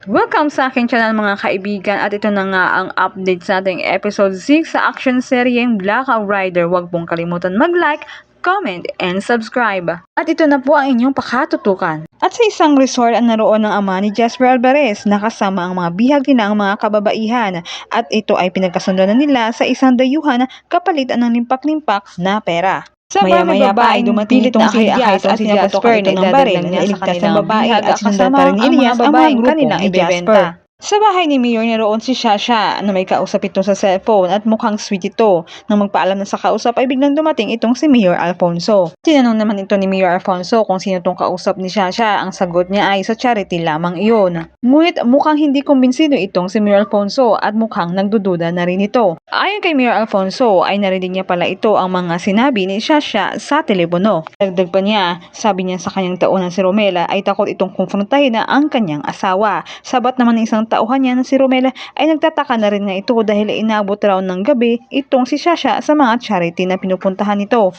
Welcome sa aking channel mga kaibigan at ito na nga ang update sa ating episode 6 sa action seryeng Black Rider. Huwag pong kalimutan mag-like, comment, and subscribe. At ito na po ang inyong pakatutukan. At sa isang resort ang naroon ng ama ni Jasper Alvarez na kasama ang mga bihag nila ang mga kababaihan at ito ay pinagkasundan na nila sa isang dayuhan kapalit ng limpak-limpak na pera. Maya-maya pa ay dumating itong si Elias at si Jasper na ng baril na iligtas ng babae at sinundan pa rin ni Elias ang mga kanilang ibebenta. Sa bahay ni Mayor naroon si Shasha na may kausap ito sa cellphone at mukhang sweet ito. Nang magpaalam na sa kausap ay biglang dumating itong si Mayor Alfonso. Tinanong naman ito ni Mayor Alfonso kung sino itong kausap ni Shasha. Ang sagot niya ay sa charity lamang iyon. Ngunit mukhang hindi kumbinsido itong si Mayor Alfonso at mukhang nagdududa na rin ito. Ayon kay Mayor Alfonso ay narinig niya pala ito ang mga sinabi ni Shasha sa telepono. Dagdag pa niya, sabi niya sa kanyang tauhan si Romela ay takot itong kumprontahin na ang kanyang asawa. Sabat naman ng isang tauhan niya na si Romela ay nagtataka na rin nga ito dahil inabot raw ng gabi itong si Shasha sa mga charity na pinupuntahan nito.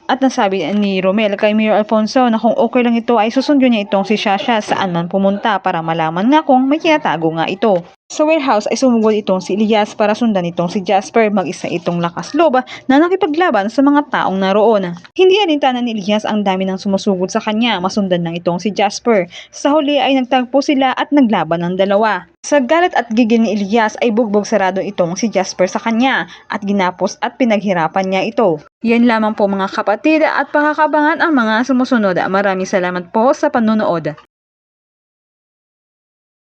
At nasabi ni Romel kay Mayor Alfonso na kung okay lang ito ay susundin niya itong si Shasha saan man pumunta para malaman nga kung may tinatago nga ito. Sa warehouse ay sumugod itong si Elias para sundan itong si Jasper, mag-isa itong lakas loob na nakipaglaban sa mga taong naroon. Hindi alintanan ni Elias ang dami ng sumusugod sa kanya, masundan lang itong si Jasper. Sa huli ay nagtagpo sila at naglaban ng dalawa. Sa galit at gigil ni Elias ay bugbog sarado itong si Jasper sa kanya at ginapos at pinaghirapan niya ito. Yan lamang po mga kapatid at pakakabangan ang mga sumusunod. Maraming salamat po sa panonood.